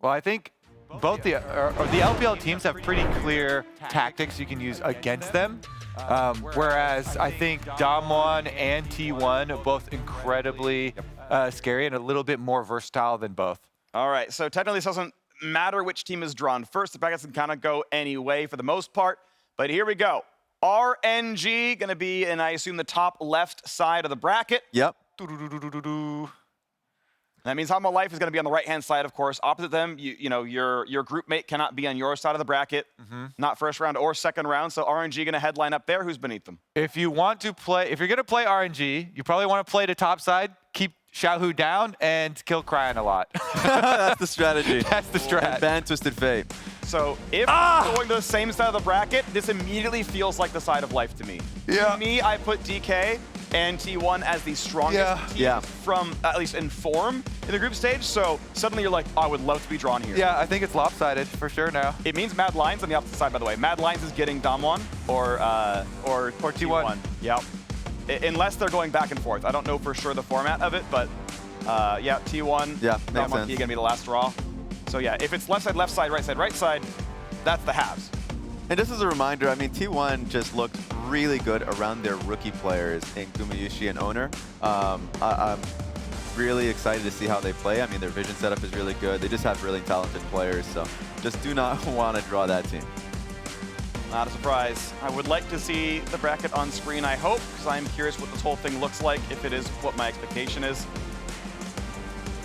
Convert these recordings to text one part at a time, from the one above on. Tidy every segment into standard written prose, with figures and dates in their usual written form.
Well, I think both the LPL teams have pretty clear tactics you can use against them. Whereas I think Damwon and T1 are both incredibly scary and a little bit more versatile than both. All right, so technically this doesn't matter which team is drawn first. The brackets can kind of go any way for the most part. But here we go. RNG going to be, and I assume, the top left side of the bracket. Yep. That means Hanwha Life is going to be on the right-hand side, of course. Opposite them, you know, your group mate cannot be on your side of the bracket. Not first round or second round. So RNG going to headline up there. Who's beneath them? If you want to play, if you're going to play RNG, you probably want to play the top side, keep Xiaohu down, and kill Cryan a lot. That's the strategy. That's the strat. And ban Twisted Fate. So if you're going to the same side of the bracket, this immediately feels like the side of Life to me. Yeah. To me, I put DK and T1 as the strongest teams from, at least in form, in the group stage. So suddenly you're like, oh, I would love to be drawn here. Yeah, I think it's lopsided for sure now. It means Mad Lions on the opposite side, by the way. Mad Lions is getting Damwon or T1. Yep. Unless they're going back and forth. I don't know for sure the format of it, but yeah, T1, Damwon T going to be the last draw. So yeah, if it's left side, right side, that's the halves. And just as a reminder, I mean, T1 just looked really good around their rookie players in Gumayushi and Owner. I'm really excited to see how they play. I mean, their vision setup is really good. They just have really talented players, so just do not want to draw that team. Not a surprise. I would like to see the bracket on screen, I hope, because I'm curious what this whole thing looks like, if it is what my expectation is.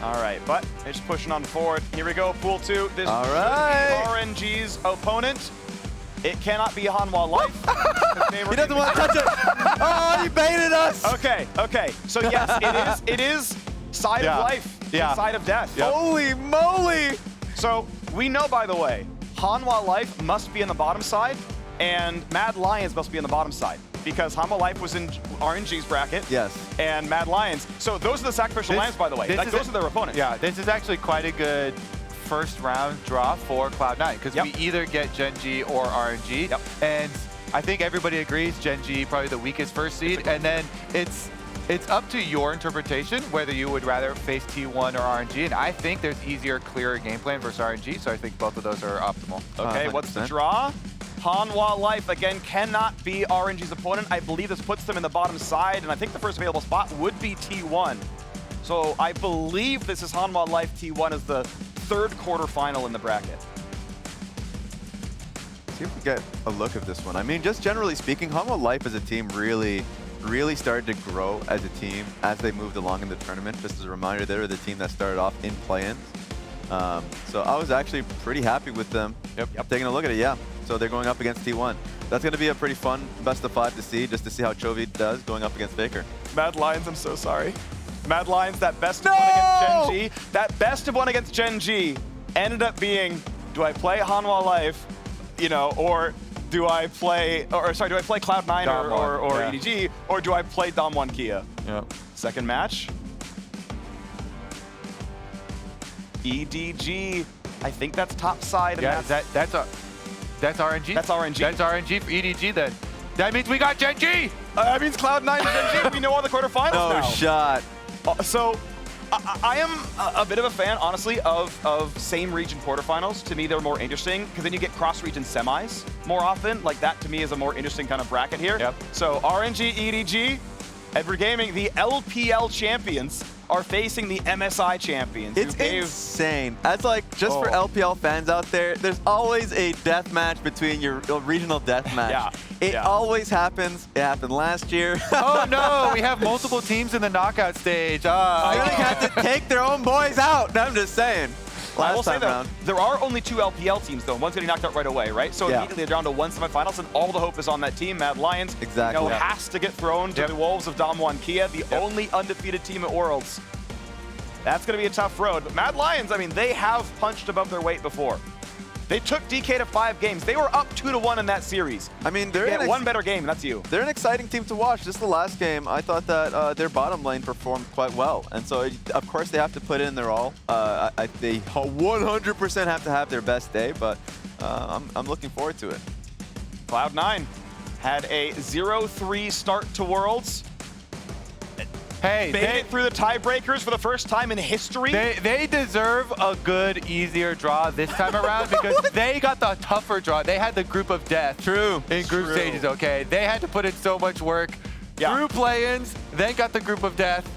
All right, but it's pushing on forward. Here we go, Pool 2. This should be RNG's opponent. It cannot be Hanwha Life. He doesn't want to touch it. Oh, he baited us. Okay. So yes, it is side of life, side of death. Yep. Holy moly. So we know, by the way, Hanwha Life must be in the bottom side, and Mad Lions must be in the bottom side, because Hanwha Life was in RNG's bracket. Yes. And Mad Lions. So those are the sacrificial lambs, by the way. Like, those are their opponents. Yeah, this is actually quite a good first round draw for Cloud9, because we either get Gen G or RNG. And I think everybody agrees Gen G probably the weakest first seed, and then it's up to your interpretation whether you would rather face T1 or RNG, and I think there's easier, clearer game plan versus RNG, so I think both of those are optimal. Okay, what's the draw? Hanwha Life, again, cannot be RNG's opponent. I believe this puts them in the bottom side, and I think the first available spot would be T1. So I believe this is Hanwha Life T1 as the third quarterfinal in the bracket. See if we get a look at this one. I mean, just generally speaking, Hanwha Life as a team really started to grow as a team as they moved along in the tournament. Just as a reminder, they were the team that started off in play-ins. So I was actually pretty happy with them. Taking a look at it, So they're going up against T1. That's going to be a pretty fun best of 5 to see, just to see how Chovy does going up against Faker. Mad Lions, I'm so sorry. Mad Lions, that best of one against Gen G. That best of one against Gen G ended up being, do I play Hanwha Life, you know, or do I play, do I play Cloud9 or EDG, or do I play Damwon Kia? Second match. EDG, I think that's top side. Yeah, that's RNG. That's RNG. That's RNG for EDG then. That means we got Gen G. That means Cloud9 and Gen G. We know all the quarterfinals now. No shot. So I am a bit of a fan, honestly, of same region quarterfinals. To me, they're more interesting because then you get cross-region semis more often. Like, that to me is a more interesting kind of bracket here. So RNG, EDG, Edward Gaming, the LPL champions, are facing the MSI champions. It's insane. That's like, just for LPL fans out there, there's always a death match between your regional death match. It always happens. It happened last year. Oh no, we have multiple teams in the knockout stage. They have to take their own boys out. I'm just saying. I will say, though, there are only 2 LPL teams, though. One's getting knocked out right away, right? So immediately they're down to 1 semifinals, and all the hope is on that team. Mad Lions, has to get thrown to the wolves of Damwon Kia, the only undefeated team at Worlds. That's going to be a tough road. But Mad Lions, I mean, they have punched above their weight before. They took DK to 5 games. They were up 2-1 in that series. I mean, they're one better game, and that's you. They're an exciting team to watch. Just the last game, I thought that their bottom lane performed quite well. And so, of course, they have to put in their all. They 100% have to have their best day, but I'm looking forward to it. Cloud9 had a 0-3 start to Worlds. Hey, made it through the tiebreakers for the first time in history. They deserve a good, easier draw this time around because they got the tougher draw. They had the group of death. True. In group stages, okay? They had to put in so much work through play-ins, then got the group of death.